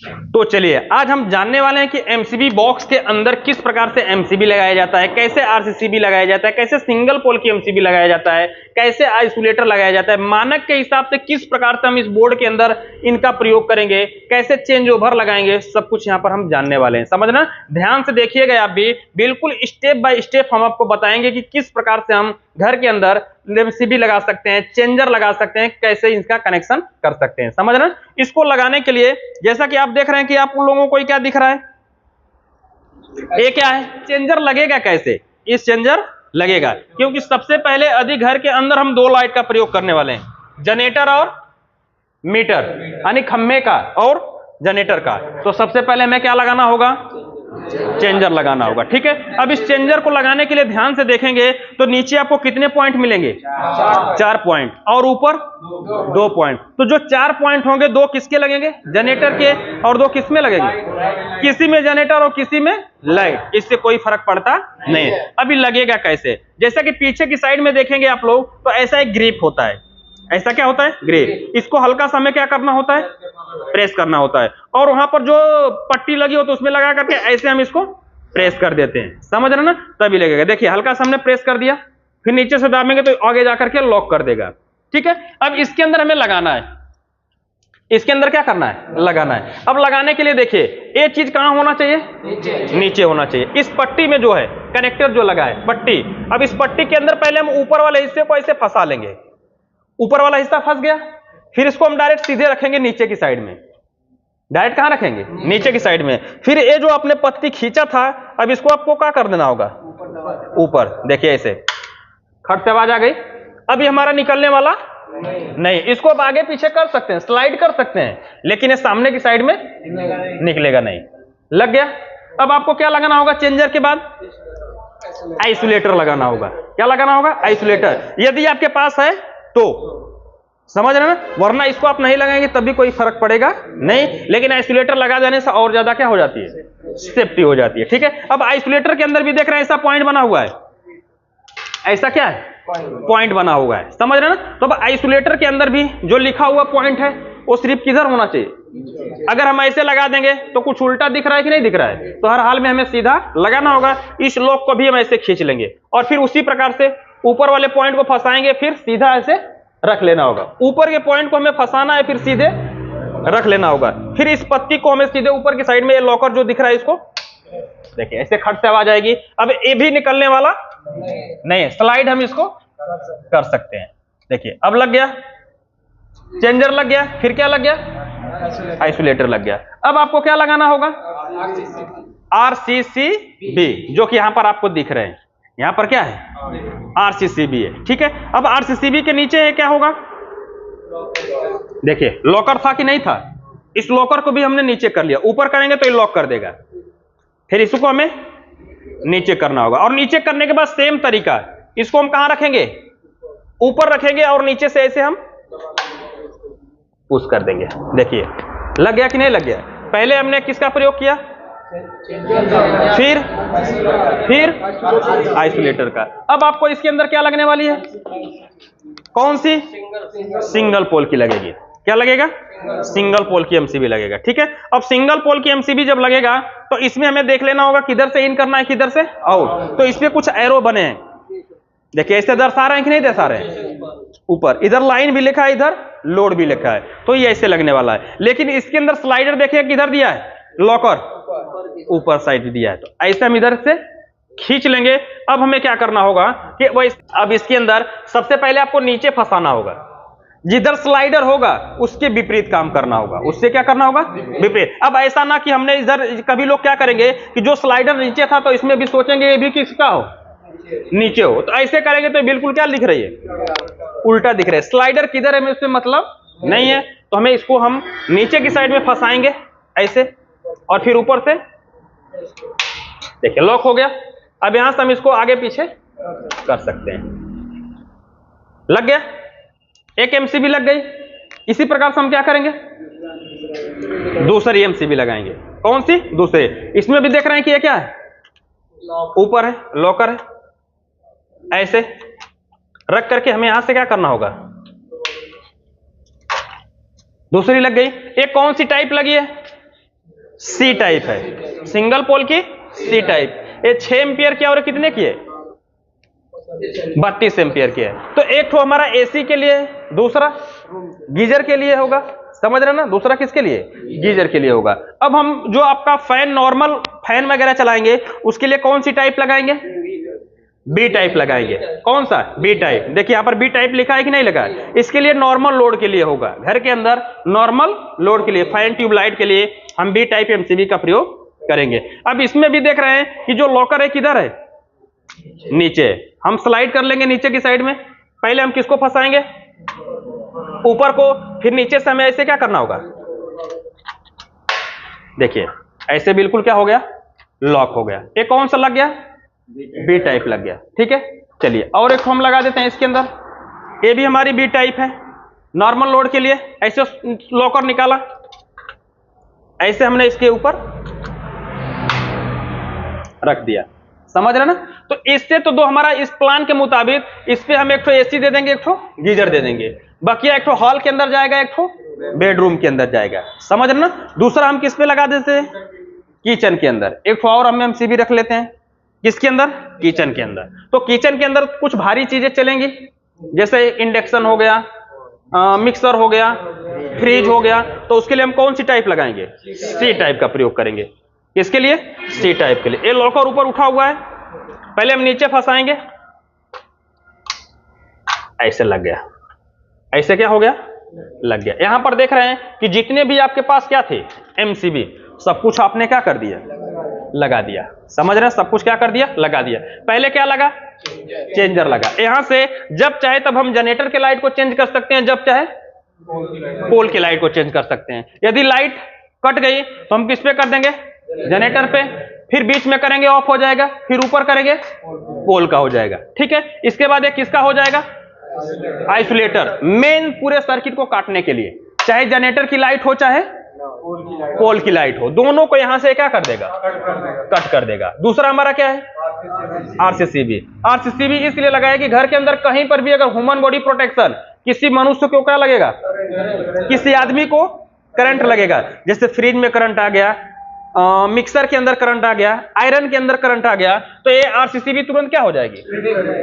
तो चलिए आज हम जानने वाले हैं कि एमसीबी बॉक्स के अंदर किस प्रकार से एमसीबी लगाया जाता है, कैसे आरसीसीबी लगाया जाता है, कैसे सिंगल पोल की एमसीबी लगाया जाता है, कैसे आइसोलेटर लगाया जाता है, मानक के हिसाब से किस प्रकार से हम इस बोर्ड के अंदर इनका प्रयोग करेंगे, कैसे चेंज ओवर लगाएंगे, सब कुछ यहाँ पर हम जानने वाले हैं। समझना, ध्यान से देखिएगा आप भी, बिल्कुल स्टेप बाय स्टेप हम आपको बताएंगे कि किस प्रकार से हम घर के अंदर एमसीबी लगा सकते हैं, चेंजर लगा सकते हैं, कैसे इसका कनेक्शन कर सकते हैं। समझ रहे हैं? इसको लगाने के लिए जैसा कि आप देख रहे हैं कि आप लोगों को क्या दिख रहा है, ये क्या है, चेंजर लगेगा। कैसे इस चेंजर लगेगा, क्योंकि सबसे पहले अधिक घर के अंदर हम दो लाइट का प्रयोग करने वाले हैं, जनरेटर और मीटर, यानी खम्भे का और जनरेटर का। तो सबसे पहले हमें क्या लगाना होगा, चेंजर लगाना होगा। ठीक है, अब इस चेंजर को लगाने के लिए ध्यान से देखेंगे तो नीचे आपको कितने पॉइंट मिलेंगे, 4 पॉइंट, और ऊपर 2 पॉइंट। तो जो 4 पॉइंट होंगे, 2 किसके लगेंगे, जनरेटर के, और 2 किसमें लगेंगे, किसी में जनरेटर और किसी में लाइट। इससे कोई फर्क पड़ता नहीं। अभी लगेगा कैसे, जैसा कि पीछे की साइड में देखेंगे आप लोग तो ऐसा एक ग्रिप होता है, ऐसा क्या होता है, ग्रिप। इसको हल्का सा हमें क्या करना होता है, प्रेस करना होता है, और वहां पर जो पट्टी लगी हो तो उसमें लगा करके ऐसे हम इसको प्रेस कर देते हैं। समझ रहे ना, तभी लगेगा। देखिए हल्का सा हमने प्रेस कर दिया, फिर नीचे से दाबेंगे तो आगे जाकर के लॉक कर देगा। ठीक है, अब इसके अंदर हमें लगाना है, इसके अंदर क्या करना है, लगाना है। अब लगाने के लिए देखिए ये चीज कहां होना चाहिए, नीचे होना चाहिए। इस पट्टी में जो है कनेक्टर जो लगा है पट्टी, अब इस पट्टी के अंदर पहले हम ऊपर वाले हिस्से को ऐसे फंसा लेंगे, ऊपर वाला हिस्सा फंस गया, फिर इसको हम डायरेक्ट सीधे रखेंगे नीचे की साइड में। डायरेक्ट कहां रखेंगे, नीचे की साइड में। फिर ये जो आपने पत्ती खींचा था, अब इसको आपको क्या कर देना होगा, ऊपर। देखिए ऐसे खट से आवाज आ गई। अब ये हमारा निकलने वाला नहीं, इसको अब आगे पीछे कर सकते हैं, स्लाइड कर सकते हैं, लेकिन ये सामने की साइड में निकलेगा नहीं। लग गया। अब आपको क्या लगाना होगा, चेंजर के बाद आइसोलेटर लगाना होगा। क्या लगाना होगा, आइसोलेटर, यदि आपके पास है तो। समझ रहे ना, वरना इसको आप नहीं लगाएंगे तब भी कोई फर्क पड़ेगा नहीं, लेकिन आइसोलेटर लगा देने से और ज्यादा क्या हो जाती है, सेफ्टी हो जाती है। ठीक है, अब आइसोलेटर के अंदर भी देख रहे हैं ऐसा पॉइंट बना हुआ है, ऐसा क्या है, पॉइंट बना हुआ है। समझ रहे ना, तो अब आइसोलेटर के अंदर भी जो लिखा हुआ पॉइंट है वो सिर्फ किधर होना चाहिए। अगर हम ऐसे लगा देंगे तो कुछ उल्टा दिख रहा है कि नहीं दिख रहा है, तो हर हाल में हमें सीधा लगाना होगा। इस लॉक को भी हम ऐसे खींच लेंगे और फिर उसी प्रकार से ऊपर वाले पॉइंट को फंसाएंगे, फिर सीधा ऐसे रख लेना होगा। ऊपर के पॉइंट को हमें फंसाना है, फिर सीधे रख लेना होगा। फिर इस पत्ती को हमें सीधे ऊपर की साइड में, ये लॉकर जो दिख रहा है इसको देखिए ऐसे खट से आवाज आएगी। अब ये भी निकलने वाला नहीं है, स्लाइड हम इसको कर सकते हैं। देखिए अब लग गया, चेंजर लग गया, फिर क्या लग गया, आइसोलेटर लग गया। अब आपको क्या लगाना होगा, आरसीसीबी, जो कि यहां पर आपको दिख रहे हैं, यहां पर क्या है, आरसीसीबी है। ठीक है, अब आरसीसीबी के नीचे क्या होगा, देखिए लॉकर था कि नहीं था, इस लॉकर को भी हमने नीचे कर लिया। ऊपर करेंगे तो ये लॉक कर देगा, फिर इसको हमें नीचे करना होगा। और नीचे करने के बाद सेम तरीका, इसको हम कहां रखेंगे, ऊपर रखेंगे और नीचे से ऐसे हम पुश कर देंगे। देखिए लग गया कि नहीं लग गया। पहले हमने किसका प्रयोग किया, फिर आइसोलेटर का। अब आपको इसके अंदर क्या लगने वाली है, कौन सी, सिंगल पोल की लगेगी। क्या लगेगा, सिंगल पोल की एमसीबी लगेगा। ठीक है, अब सिंगल पोल की एमसीबी जब लगेगा तो इसमें हमें देख लेना होगा किधर से इन करना है, किधर से आउट। तो इसमें कुछ एरो बने हैं, देखिए ऐसे दर्शा रहे हैं कि नहीं दर्शा रहे हैं, ऊपर इधर लाइन भी लिखा है, इधर लोड भी लिखा है, तो ये ऐसे लगने वाला है। लेकिन इसके अंदर स्लाइडर देखिए किधर दिया है, लॉकर ऊपर साइड दिया है, तो ऐसे हम इधर से खींच लेंगे। अब हमें क्या करना होगा कि अब इसके अंदर सबसे पहले आपको नीचे फंसाना होगा, जिधर स्लाइडर होगा उसके विपरीत काम करना होगा, उससे क्या करना होगा, विपरीत। अब ऐसा ना कि हमने इधर, कभी लोग क्या करेंगे कि जो स्लाइडर नीचे था तो इसमें भी सोचेंगे ये भी किसका हो, नीचे हो, तो ऐसे करेंगे तो बिल्कुल क्या दिख रही है, उल्टा दिख रहा है। स्लाइडर किधर है हमें इससे मतलब नहीं है, तो हमें इसको हम नीचे की साइड में फंसाएंगे ऐसे, और फिर ऊपर से देखिए लॉक हो गया। अब यहां से हम इसको आगे पीछे कर सकते हैं। लग गया, एक एमसीबी लग गई। इसी प्रकार से हम क्या करेंगे, दूसरी एमसीबी लगाएंगे। कौन सी, दूसरे। इसमें भी देख रहे हैं कि ये क्या है, ऊपर है, लॉकर है। ऐसे रख करके हमें यहां से क्या करना होगा, दूसरी लग गई। एक कौन सी टाइप लगी है, सी टाइप है, सिंगल पोल की सी टाइप। ये 6 एम्पियर की और कितने की है? 32 एम्पियर की है। तो एक तो हमारा एसी के लिए, दूसरा गीजर के लिए होगा, समझ रहे ना? दूसरा किसके लिए? गीजर के लिए होगा। अब हम जो आपका फैन, नॉर्मल फैन वगैरह चलाएंगे, उसके लिए कौन सी टाइप लगाएंगे? बी टाइप लगाएंगे। कौन सा? B type. देखिए यहां पर बी टाइप लिखा है कि नहीं लिखा है? इसके लिए नॉर्मल लोड के लिए होगा, घर के अंदर नॉर्मल लोड के लिए, फैन ट्यूबलाइट के लिए हम बी टाइप एमसीबी का प्रयोग करेंगे। अब इसमें भी देख रहे हैं कि जो लॉकर है किधर है? नीचे। हम स्लाइड कर लेंगे नीचे की साइड में। पहले हम किसको फंसाएंगे? ऊपर को, फिर नीचे से हमें ऐसे क्या करना होगा? देखिए ऐसे बिल्कुल क्या हो गया? लॉक हो गया। ये कौन सा लग गया? बी टाइप लग गया। ठीक है, चलिए और एक हम लगा देते हैं इसके अंदर। ये भी हमारी बी टाइप है, नॉर्मल लोड के लिए। ऐसे लॉकर निकाला, ऐसे हमने इसके ऊपर रख दिया, समझ रहे ना? तो इससे तो दो हमारा इस प्लान के मुताबिक इस पे हम एक तो एसी दे देंगे, एक तो गीजर दे देंगे। बकिया एक तो हॉल के अंदर जाएगा, एक तो बेडरूम के अंदर जाएगा, समझ रहे ना? दूसरा हम किस पे लगा देते हैं? किचन के अंदर। एक तो और हम एमसीबी रख लेते हैं, किसके अंदर? किचन के अंदर। तो किचन के अंदर कुछ भारी चीजें चलेंगी, जैसे इंडक्शन हो गया, मिक्सर हो गया, फ्रिज हो गया। तो उसके लिए हम कौन सी टाइप लगाएंगे? सी टाइप का प्रयोग करेंगे। किसके लिए? सी टाइप के लिए। ये लॉकर ऊपर उठा हुआ है, पहले हम नीचे फंसाएंगे, ऐसे लग गया। ऐसे क्या हो गया? लग गया। यहां पर देख रहे हैं कि जितने भी आपके पास क्या थे एमसीबी, सब कुछ आपने क्या कर दिया? लगा दिया। समझ रहे हैं? सब कुछ क्या कर दिया? लगा दिया। पहले क्या लगा? चेंजर लगा। यहां से जब चाहे तब हम जनरेटर के लाइट को चेंज कर सकते हैं, जब चाहे पोल की लाइट को चेंज कर सकते हैं। यदि लाइट कट गई तो हम किस पे कर देंगे? जनरेटर पे। फिर बीच में करेंगे ऑफ हो जाएगा, फिर ऊपर करेंगे पोल का हो जाएगा। ठीक है, इसके बाद एक किसका हो जाएगा? आइसोलेटर, मेन पूरे सर्किट को काटने के लिए, चाहे जनरेटर की लाइट हो चाहे पोल की लाइट हो, दोनों को यहां से क्या कर देगा? कट कर देगा। दूसरा हमारा क्या है? आरसीसीबी। आरसीसीबी इसलिए लगाया कि घर के अंदर कहीं पर भी अगर ह्यूमन बॉडी प्रोटेक्शन, किसी मनुष्य को क्या लगेगा? किसी आदमी को करंट लगेगा, जैसे फ्रिज में करंट आ गया, मिक्सर के अंदर करंट आ गया, आयरन के अंदर करंट आ गया, तो ये आरसीसीबी तुरंत क्या हो जाएगी?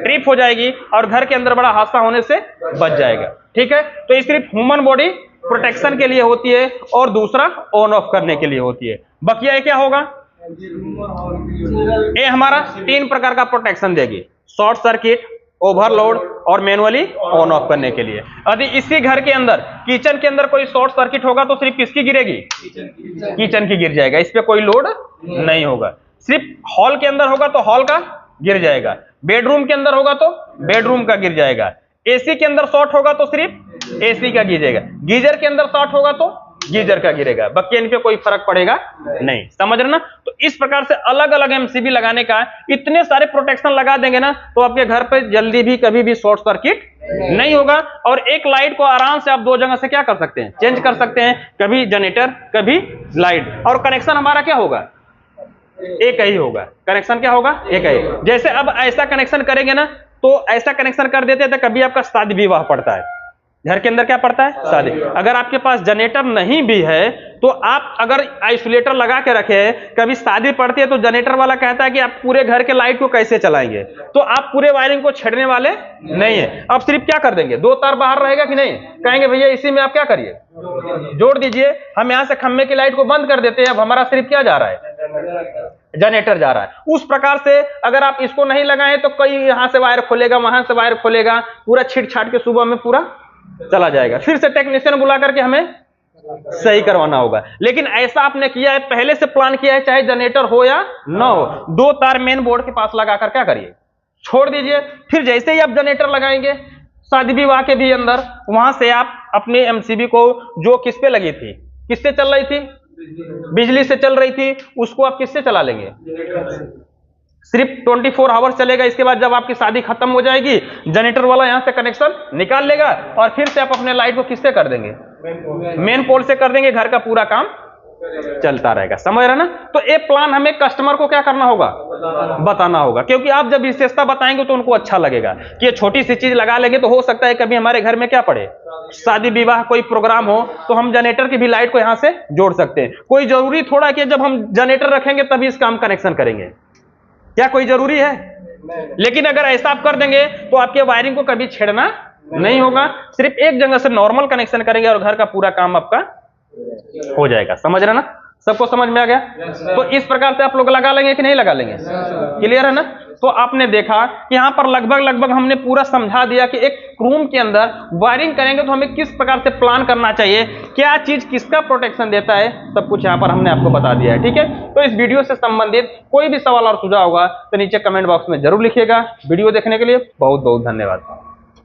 ट्रिप हो जाएगी और घर के अंदर बड़ा हादसा होने से बच जाएगा। ठीक है, तो ये सिर्फ ह्यूमन बॉडी प्रोटेक्शन के लिए होती है और दूसरा ऑन ऑफ करने के लिए होती है। बकिया ये क्या होगा? ये हमारा 3 प्रकार का प्रोटेक्शन देगी, शॉर्ट सर्किट, ओवरलोड और मैनुअली ऑन ऑफ करने के लिए। यदि इसी घर के अंदर किचन के अंदर कोई शॉर्ट सर्किट होगा तो सिर्फ किसकी गिरेगी? किचन की गिर जाएगा, इस पे कोई लोड नहीं होगा। सिर्फ हॉल के अंदर होगा तो हॉल का गिर जाएगा, बेडरूम के अंदर होगा तो बेडरूम का गिर जाएगा, एसी के अंदर शॉर्ट होगा तो सिर्फ एसी का गिरेगा, गीजर के अंदर शॉर्ट होगा तो गीजर का गिरेगा, बाकी इन पे कोई फर्क पड़ेगा नहीं। समझ रहे ना? तो इस प्रकार से अलग अलग एमसीबी लगाने का, इतने सारे प्रोटेक्शन लगा देंगे ना तो आपके घर पे जल्दी भी कभी भी शॉर्ट सर्किट नहीं होगा। और एक लाइट को आराम से आप 2 जगह से क्या कर सकते हैं? चेंज कर सकते हैं, कभी जनरेटर कभी लाइट। और कनेक्शन हमारा क्या होगा? एक ही होगा। कनेक्शन क्या होगा? एक ही। जैसे अब ऐसा कनेक्शन करेंगे ना, तो ऐसा कनेक्शन कर देते हैं तो कभी आपका शादी विवाह पड़ता है, घर के अंदर क्या पड़ता है? शादी। अगर आपके पास जनरेटर नहीं भी है तो आप अगर आइसोलेटर लगा के रखे हैं, कभी शादी पड़ती है तो जनरेटर वाला कहता है कि आप पूरे घर के लाइट को कैसे चलाएंगे, तो आप पूरे वायरिंग को छेड़ने वाले नहीं है। आप सिर्फ क्या कर देंगे? 2 तार बाहर रहेगा कि नहीं, कहेंगे भैया इसी में आप क्या करिए, जोड़ दीजिए, हम यहां से खंभे की लाइट को बंद कर देते हैं, अब हमारा सिर्फ क्या जा रहा है? जनरेटर जा रहा है। उस प्रकार से अगर आप इसको नहीं लगाए तो कई यहां से वायर खोलेगा, वहां से वायर खोलेगा, पूरा छीट छाट के सुबह में पूरा चला जाएगा। फिर से टेक्नीशियन बुला करके हमें सही करवाना होगा। लेकिन ऐसा आपने किया है, पहले से प्लान किया है, चाहे जनरेटर हो या ना हो, 2 तार मेन बोर्ड के पास लगाकर क्या करिए? छोड़ दीजिए। फिर जैसे ही आप जनरेटर लगाएंगे शादी विवाह के भी अंदर, वहां से आप अपने एमसीबी को जो किस पे लगी थी, किससे चल रही थी? बिजली से चल रही थी, उसको आप किससे चला लेंगे? सिर्फ 24 आवर्स चलेगा। इसके बाद जब आपकी शादी खत्म हो जाएगी, जनरेटर वाला यहां से कनेक्शन निकाल लेगा और फिर से आप अपने लाइट को किससे कर देंगे? मेन पोल से कर देंगे, घर का पूरा काम चलता रहेगा। समझ रहे ना? तो ये प्लान हमें कस्टमर को क्या करना होगा, बताना होगा, क्योंकि आप जब विशेषता बताएंगे तो उनको अच्छा लगेगा कि ये छोटी सी चीज लगा लेंगे तो हो सकता है कभी हमारे घर में क्या पड़े, शादी विवाह कोई प्रोग्राम हो तो हम जनरेटर की भी लाइट को यहां से जोड़ सकते हैं। कोई जरूरी थोड़ा कि जब हम जनरेटर रखेंगे तभी इसका हम कनेक्शन करेंगे, क्या कोई जरूरी है? लेकिन अगर ऐसा आप कर देंगे तो आपके वायरिंग को कभी छेड़ना नहीं होगा, सिर्फ एक जगह से नॉर्मल कनेक्शन करेंगे और घर का पूरा काम आपका हो जाएगा। समझ रहे ना? सबको समझ में आ गया? तो इस प्रकार से आप लोग लगा लेंगे कि नहीं लगा लेंगे? क्लियर है ना? तो आपने देखा कि यहां पर लगभग हमने पूरा समझा दिया कि एक रूम के अंदर वायरिंग करेंगे तो हमें किस प्रकार से प्लान करना चाहिए, क्या चीज किसका प्रोटेक्शन देता है, सब कुछ यहां पर हमने आपको बता दिया है। ठीक है, तो इस वीडियो से संबंधित कोई भी सवाल और सुझाव होगा तो नीचे कमेंट बॉक्स में जरूर लिखिएगा। वीडियो देखने के लिए बहुत बहुत धन्यवाद।